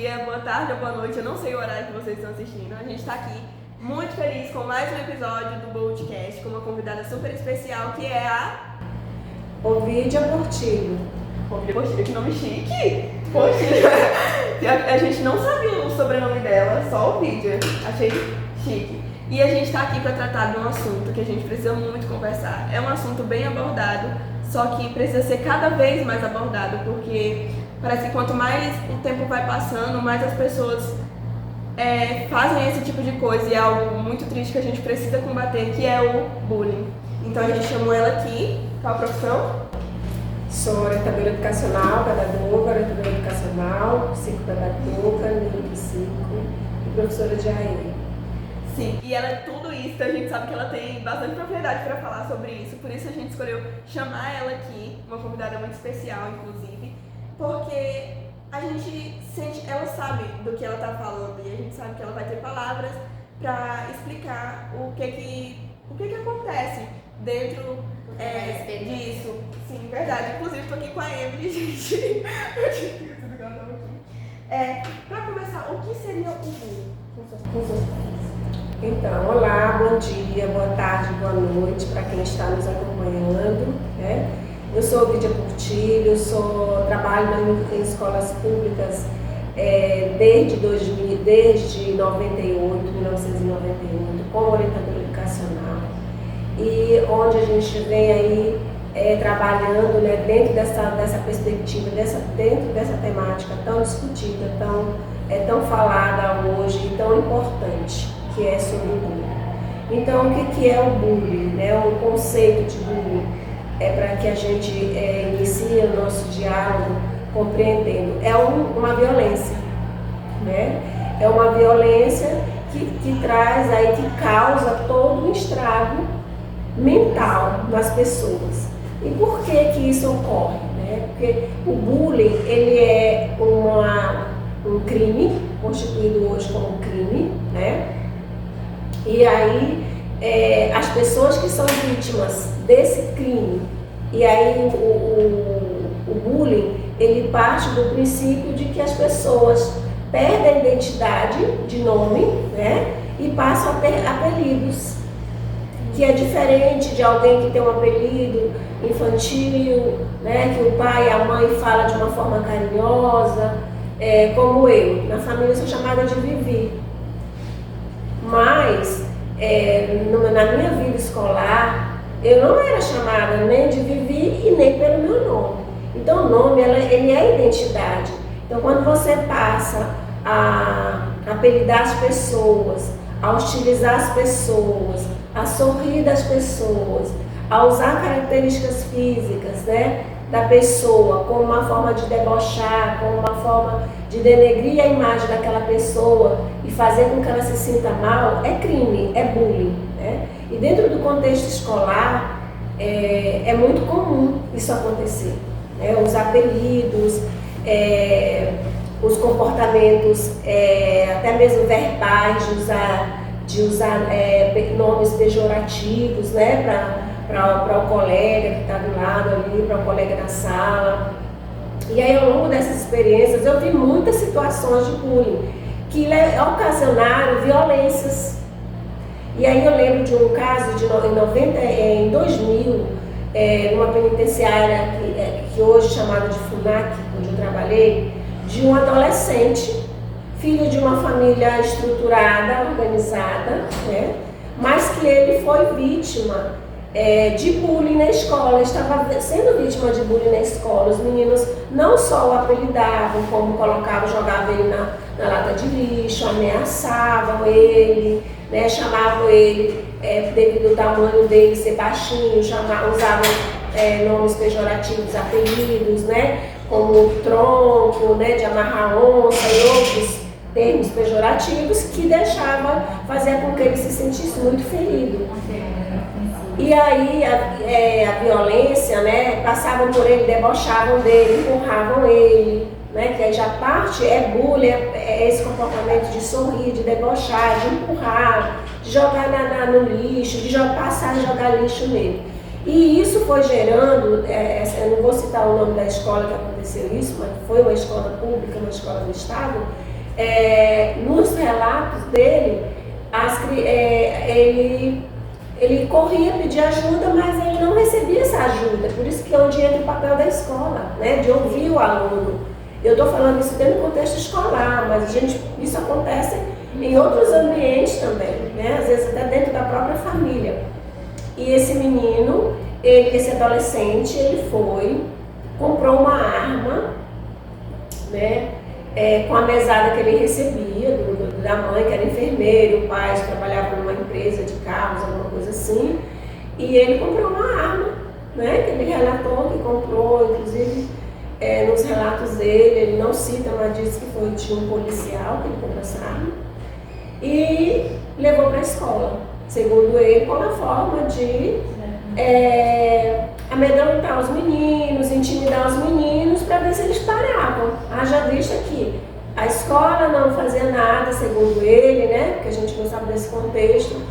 dia, boa tarde ou boa noite, eu não sei o horário que vocês estão assistindo. A gente está aqui muito feliz com mais um episódio do Boldcast com uma convidada super especial que é a Ovidia Portillo. Ovidia Portillo, que nome chique! Portillo. A gente não sabia o sobrenome dela, só Ovidia. Achei chique. E a gente está aqui para tratar de um assunto que a gente precisa muito conversar. É um assunto bem abordado, só que precisa ser cada vez mais abordado, porque parece que quanto mais o tempo vai passando, mais as pessoas fazem esse tipo de coisa, e é algo muito triste que a gente precisa combater, que é o bullying. Então a gente chamou ela aqui. Qual a profissão? Sou orientadora educacional, pedagoga, orientadora educacional, psicopedagoga, neuropsico e professora de AE. Sim, e ela é tudo isso, então a gente sabe que ela tem bastante propriedade para falar sobre isso, por isso a gente escolheu chamar ela aqui, uma convidada muito especial, inclusive, porque a gente sente, ela sabe do que ela está falando e a gente sabe que ela vai ter palavras para explicar o que acontece dentro disso. Sim, verdade. Inclusive, estou aqui com a Emily, gente. Para começar, o que seria o bullying? Então, olá, bom dia, boa tarde, boa noite para quem está nos acompanhando, né? Eu sou Ovidia Portillo, trabalho em escolas públicas desde 1998, como orientadora educacional, e onde a gente vem aí trabalhando, né, dentro dessa perspectiva, dentro dessa temática tão discutida, tão falada hoje e tão importante, que é sobre o bullying. Então, o que é o bullying, né? O conceito de bullying para que a gente inicie o nosso diálogo compreendendo. É uma violência, né? É uma violência que traz aí, que causa todo um estrago mental nas pessoas. E por que isso ocorre, né? Porque o bullying, ele é um crime, constituído hoje como crime, né? E aí, as pessoas que são vítimas desse crime, e aí o bullying, ele parte do princípio de que as pessoas perdem a identidade de nome, né? E passam a ter apelidos, que é diferente de alguém que tem um apelido infantil, né? Que o pai e a mãe falam de uma forma carinhosa, como eu. Na família eu sou chamada de Vivi. Mas, na minha vida escolar, eu não era chamada nem de Vivi e nem pelo meu nome. Então, o nome, ele é identidade. Então, quando você passa a apelidar as pessoas, a hostilizar as pessoas, a sorrir das pessoas, a usar características físicas, né, da pessoa como uma forma de debochar, como uma forma de denegrir a imagem daquela pessoa e fazer com que ela se sinta mal, é crime, é bullying, né? E dentro do contexto escolar, é muito comum isso acontecer, né? Os apelidos, os comportamentos, até mesmo verbais, de usar nomes pejorativos, né? Para o colega que está do lado ali, para o colega da sala. E aí, ao longo dessas experiências, eu vi muitas situações de bullying que ocasionaram violências. E aí eu lembro de um caso em 2000, numa penitenciária que hoje é chamada de FUNAC, onde eu trabalhei, de um adolescente, filho de uma família estruturada, organizada, né? Mas que ele foi vítima de bullying na escola, estava sendo vítima de bullying na escola. Os meninos não só o apelidavam, como jogavam ele na lata de lixo, ameaçavam ele, né, chamavam ele, devido ao tamanho dele ser baixinho, usavam nomes pejorativos, apelidos, né, como tronco, né, de amarrar onça e outros termos pejorativos que fazia com que ele se sentisse muito ferido. E aí a violência, né, passavam por ele, debochavam dele, empurravam ele, né, que aí já parte, bullying, esse comportamento de sorrir, de debochar, de empurrar, de jogar no lixo, passar e jogar lixo nele. E isso foi gerando, eu não vou citar o nome da escola que aconteceu, aconteceu isso, mas foi uma escola pública, uma escola do Estado, nos relatos dele, ele corria pedir ajuda, mas ele não recebia essa ajuda. Por isso que é onde entra o papel da escola, né, de ouvir o aluno. Eu estou falando isso dentro do contexto escolar, mas isso acontece em outros ambientes também, né, às vezes até dentro da própria família. E esse menino, esse adolescente, ele comprou uma arma, né, com a mesada que ele recebia da mãe, que era enfermeiro, o pai trabalhava numa empresa de carros, alguma coisa assim, e ele comprou uma arma, né, que ele relatou que comprou, inclusive nos relatos dele, ele não cita, mas diz que foi de um policial que ele comprou essa arma, e levou para a escola, segundo ele, com a forma de amedrontar os meninos, intimidar os meninos para ver se eles paravam. Haja vista que a escola não fazia nada, segundo ele, né? Porque a gente não sabe desse contexto.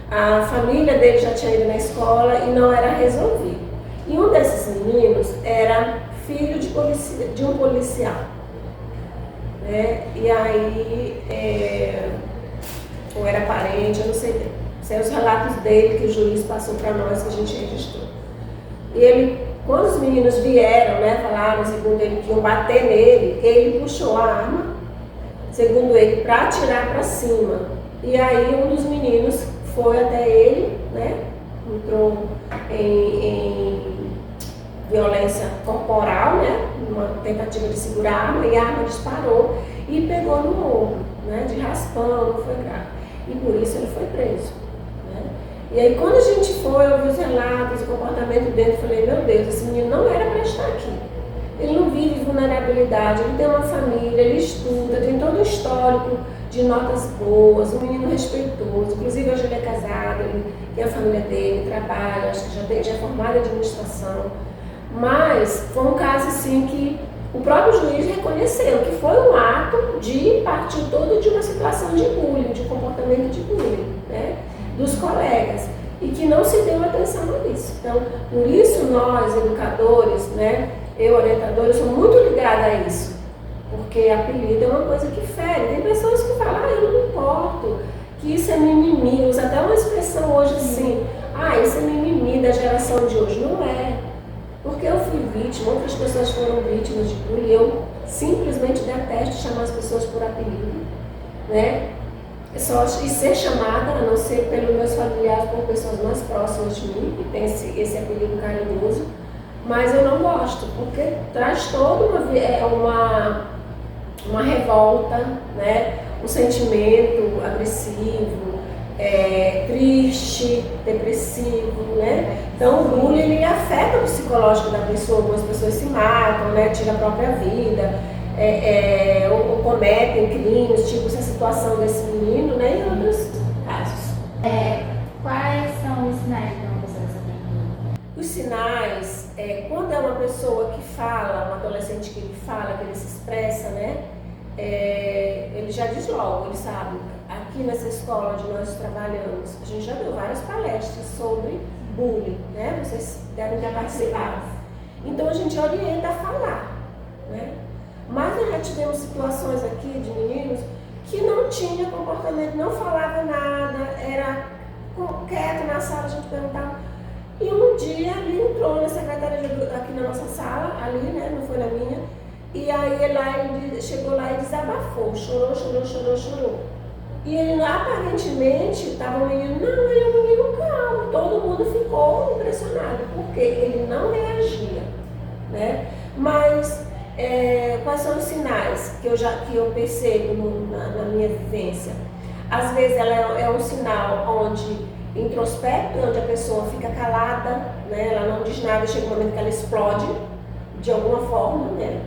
A família dele já tinha ido na escola e não era resolvido. E um desses meninos era filho de um policial, né? E aí, ou era parente, eu não sei. São os relatos dele que o juiz passou para nós, que a gente registrou. E ele, quando os meninos vieram, né, falaram, segundo ele, que iam bater nele, ele puxou a arma, segundo ele, para atirar para cima. E aí um dos meninos foi até ele, né, entrou em violência corporal, né, uma tentativa de segurar a arma, e a arma disparou e pegou no ombro, né, de raspão, não foi grave. E por isso ele foi preso. E aí quando a gente foi ouvir os relatos, o comportamento dele, eu falei, meu Deus, esse menino não era para estar aqui. Ele não vive vulnerabilidade, ele tem uma família, ele estuda, tem todo o histórico de notas boas, um menino respeitoso, inclusive hoje ele é casado, ele tem a família dele, trabalha, acho que já é formado em administração. Mas foi um caso assim que o próprio juiz reconheceu que foi um ato de partir todo de uma situação de bullying, de comportamento de bullying, né, dos colegas, e que não se deu atenção a isso. Então, por isso nós, educadores, né, eu, orientadora, sou muito ligada a isso, porque apelido é uma coisa que fere. Tem pessoas que falam, eu não me importo, que isso é mimimi, usa até uma expressão hoje assim, isso é mimimi da geração de hoje. Não é, porque eu fui vítima, outras pessoas foram vítimas de bullying, eu simplesmente detesto chamar as pessoas por apelido, né? E ser chamada, a não ser pelos meus familiares, por pessoas mais próximas de mim, que tem esse apelido carinhoso, mas eu não gosto, porque traz toda uma revolta, né? Um sentimento agressivo, triste, depressivo, né? Então o bullying ele afeta o psicológico da pessoa, algumas pessoas se matam, né? Tiram a própria vida, ou cometem crimes, tipo essa situação desse menino, né? E outros casos. Quais são os sinais de uma pessoa dessa? Os sinais, quando é uma pessoa que fala, um adolescente que ele fala, que ele se expressa, né? Ele já diz logo, ele sabe. Aqui nessa escola onde nós trabalhamos, a gente já deu várias palestras sobre bullying, né? Vocês devem ter participado. Então a gente orienta a falar, né? Mas nós já tivemos situações aqui de meninos que não tinha comportamento, não falava nada, era quieto na sala, a gente perguntava. E um dia ele entrou na secretaria aqui na nossa sala, ali, né? Não foi na minha. E aí ele chegou lá e desabafou, chorou. E ele aparentemente estava um menino, não, ele é um menino calmo, todo mundo ficou impressionado, porque ele não reagia, né? Mas quais são os sinais que eu percebo na minha vivência? Às vezes ela é um sinal onde introspecto, onde a pessoa fica calada, né? Ela não diz nada, chega um momento que ela explode de alguma forma, né?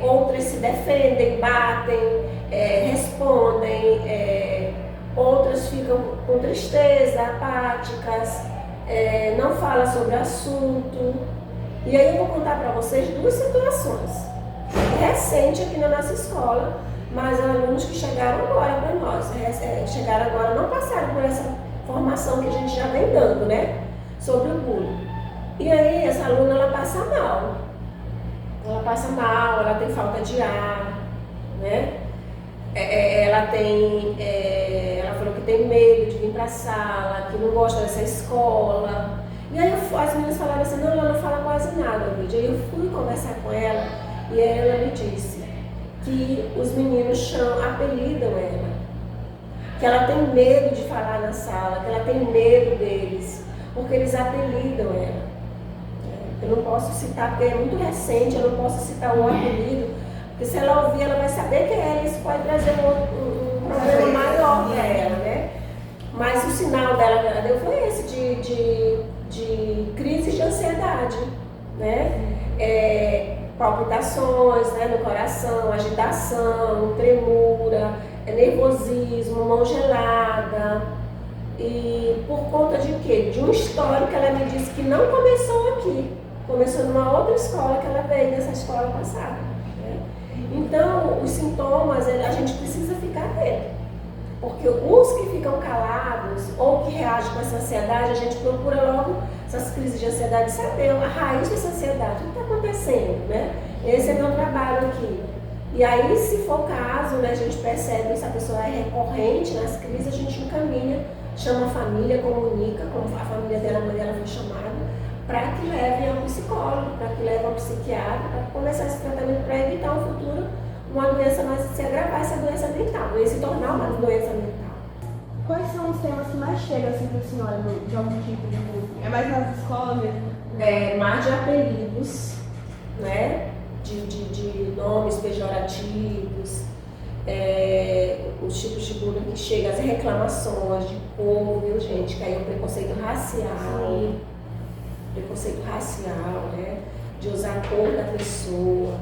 Outras se defendem, batem, respondem, outras ficam com tristeza, apáticas, não falam sobre o assunto. E aí eu vou contar para vocês duas situações recentes aqui na nossa escola, mas alunos que chegaram agora para nós, chegaram agora, não passaram por essa formação que a gente já vem dando, né, sobre o bullying. E aí essa aluna ela passa mal. Ela passa mal, ela tem falta de ar, né? Ela falou que tem medo de vir para a sala, que não gosta dessa escola. E aí as meninas falaram assim, não, ela não fala quase nada, Lídia. Aí eu fui conversar com ela e aí ela me disse que os meninos apelidam ela, que ela tem medo de falar na sala, que ela tem medo deles, porque eles apelidam ela. Eu não posso citar, porque é muito recente, eu não posso citar o apelido, porque se ela ouvir, ela vai saber que é ela, isso pode trazer um problema maior para ela, né? Mas o sinal dela que ela deu foi esse, de crise de ansiedade, né? Palpitações, né, no coração, agitação, tremura, nervosismo, mão gelada. E por conta de quê? De um histórico que ela me disse que não começou aqui, começou numa outra escola que ela veio dessa escola passada, né? Então, os sintomas, a gente precisa ficar atento, porque os que ficam calados ou que reagem com essa ansiedade, a gente procura logo essas crises de ansiedade, saber a raiz dessa ansiedade, o que está acontecendo, né? Esse é meu trabalho aqui. E aí, se for o caso, né, a gente percebe se a pessoa é recorrente nas crises, a gente encaminha, chama a família, comunica, como a família dela, a mãe dela foi chamada, para que leve ao psicólogo, para que leve ao psiquiatra, para começar esse tratamento para evitar no futuro uma doença mais, se agravar essa doença mental, e se tornar uma doença mental. Quais são os temas que mais chegam assim para a senhora de algum tipo de bullying? É mais nas escolas mesmo? Mais de apelidos, né? De nomes pejorativos, os tipos de bullying que chegam, as reclamações de cor, viu, gente? Que aí é o preconceito racial, né? De usar a cor da pessoa,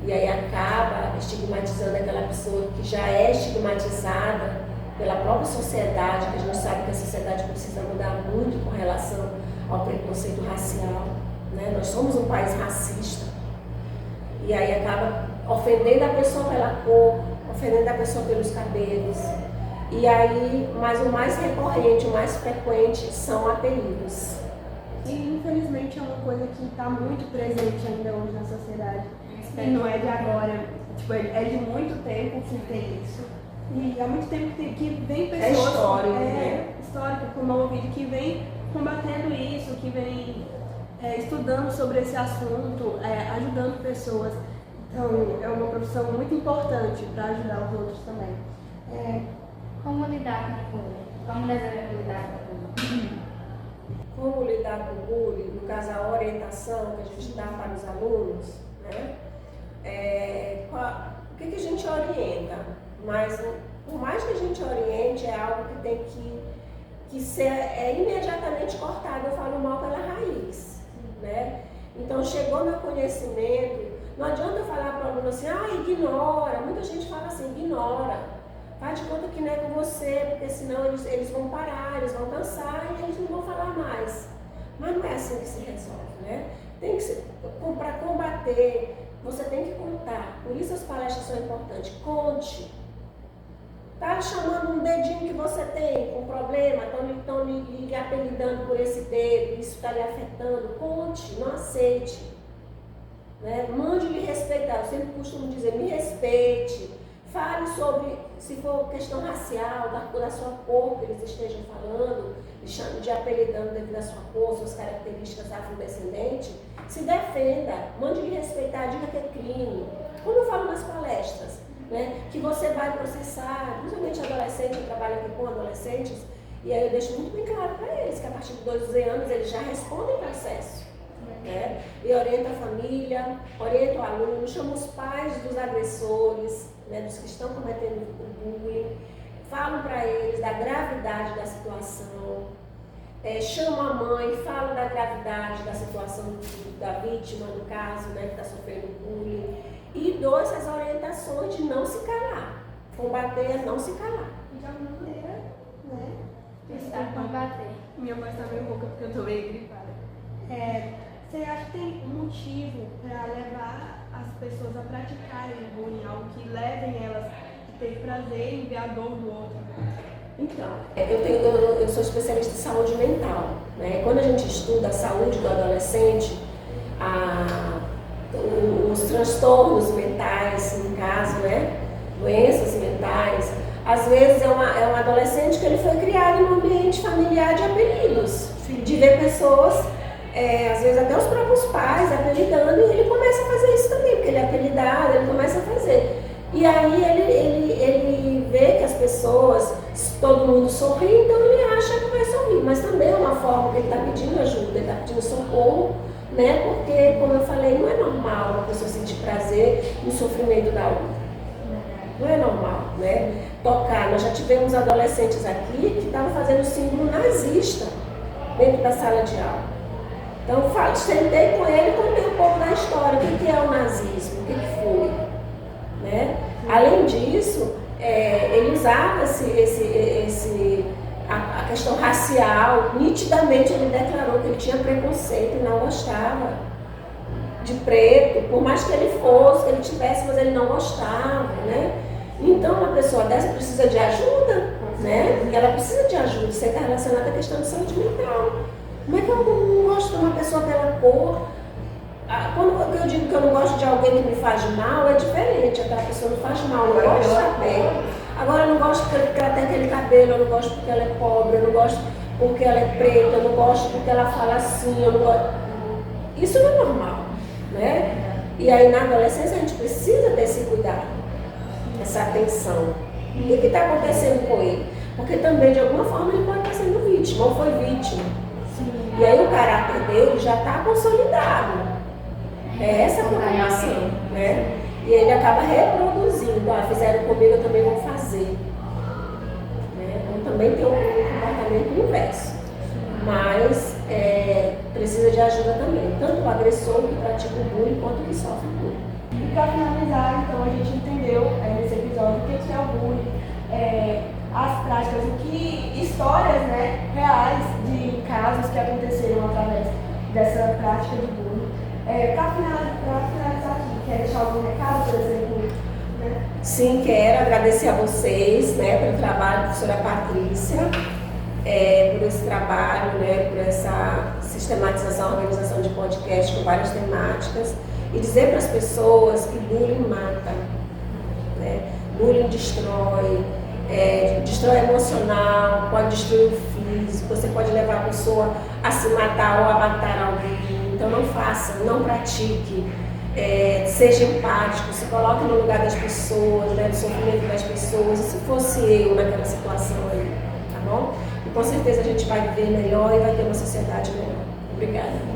e aí acaba estigmatizando aquela pessoa que já é estigmatizada pela própria sociedade, que a gente sabe que a sociedade precisa mudar muito com relação ao preconceito racial, né? Nós somos um país racista, e aí acaba ofendendo a pessoa pela cor, ofendendo a pessoa pelos cabelos, e aí, mas o mais recorrente, o mais frequente são apelidos. E infelizmente é uma coisa que está muito presente ainda hoje na sociedade. E não é de agora, tipo, é de muito tempo que tem isso. E há muito tempo que vem pessoas. É histórico, né? Histórico, como eu ouvi, que vem combatendo isso, que vem estudando sobre esse assunto, ajudando pessoas. Então é uma profissão muito importante para ajudar os outros também. Como lidar com o bullying? Como devemos lidar com o bullying? Como lidar com o bullying, no caso a orientação que a gente dá para os alunos, né? O que a gente orienta? Mas por mais que a gente oriente, é algo que tem que ser imediatamente cortado, eu falo mal pela raiz, né? Então chegou meu conhecimento, não adianta eu falar para o aluno assim, ignora, muita gente fala assim, ignora, faz de conta que não é com você, porque senão eles vão parar, eles vão cansar e eles não vão falar mais. Mas não é assim que se resolve, né? Tem que ser, para combater, você tem que contar, por isso as palestras são importantes, conte. Tá chamando um dedinho que você tem com problema, estão lhe apelidando por esse dedo, isso está lhe afetando, conte, não aceite. Né? Mande-lhe respeitar, eu sempre costumo dizer, me respeite. Fale sobre, se for questão racial, da cor da sua cor que eles estejam falando, de apelidando devido à sua cor, suas características afrodescendentes, se defenda, mande-lhe respeitar, diga que é crime. Como eu falo nas palestras, né, que você vai processar, principalmente adolescentes, eu trabalho aqui com adolescentes, e aí eu deixo muito bem claro para eles que a partir de 12 anos eles já respondem processo. Né? E orienta a família, orienta o aluno, chama os pais dos agressores, né, dos que estão cometendo o bullying, falam para eles da gravidade da situação, chama a mãe, fala da gravidade da situação da vítima, no caso, né, que está sofrendo bullying, e dou essas orientações de não se calar, combater é não se calar. De alguma maneira, né? Tentar combater. Minha voz está meio rouca porque eu estou meio gripada. Você acha que tem um motivo para levar as pessoas a praticarem o bullying, algo que levem elas a ter prazer em ver a dor do outro? Então, eu sou especialista em saúde mental, né? Quando a gente estuda a saúde do adolescente, os transtornos mentais, no caso, né? Doenças mentais. Às vezes é um adolescente que ele foi criado em um ambiente familiar de apelidos, de ver pessoas, às vezes até os próprios pais apelidando, e ele começa a fazer isso também, porque ele é apelidado, ele começa a fazer. E aí ele vê que as pessoas, todo mundo sorri, então ele acha que vai sorrir, mas também é uma forma que ele está pedindo ajuda, ele está pedindo socorro, né? Porque, como eu falei, não é normal uma pessoa sentir prazer no sofrimento da outra. Não é normal, né? Tocar, nós já tivemos adolescentes aqui que estavam fazendo símbolo nazista dentro da sala de aula. Então, sentei com ele e contei um pouco da história, o que é o nazismo, o que foi, né? Além disso, ele usava a questão racial, nitidamente ele declarou que ele tinha preconceito e não gostava de preto, por mais que ele fosse, que ele tivesse, mas ele não gostava, né? Então, uma pessoa dessa precisa de ajuda, né? Ela precisa de ajuda, isso está relacionado à questão de saúde mental. Como é que eu não gosto de uma pessoa pela cor? Quando eu digo que eu não gosto de alguém que me faz mal, é diferente. Aquela pessoa não faz mal, eu gosto de saber. Agora, eu não gosto porque ela tem aquele cabelo, eu não gosto porque ela é pobre, eu não gosto porque ela é preta, eu não gosto porque ela fala assim, eu não gosto. Isso não é normal, né? E aí, na adolescência, a gente precisa desse cuidado, essa atenção. O que está acontecendo com ele? Porque também, de alguma forma, ele pode estar sendo vítima, ou foi vítima. E aí, o caráter dele já está consolidado. É essa a preocupação, né? E ele acaba reproduzindo. Fizeram comigo, eu também vou fazer. Né? Então também tem um comportamento inverso. Mas precisa de ajuda também. Tanto o agressor que pratica o bullying, quanto o que sofre o bullying. E para finalizar, então, a gente entendeu nesse episódio o que é o bullying, as práticas, histórias, né, reais de casos que aconteceram através dessa prática de bullying. Para finalizar aqui, quer deixar algum recado, por exemplo? Né? Sim, quero agradecer a vocês, né, pelo trabalho da professora Patrícia, por esse trabalho, né, por essa sistematização, organização de podcast com várias temáticas, e dizer para as pessoas que bullying mata, né? Bullying destrói emocional, pode destruir o físico, você pode levar a pessoa a se matar ou a matar alguém. Então não faça, não pratique, seja empático, se coloque no lugar das pessoas, né, do sofrimento das pessoas, e se fosse eu naquela situação aí, tá bom? E com certeza a gente vai viver melhor e vai ter uma sociedade melhor. Obrigada.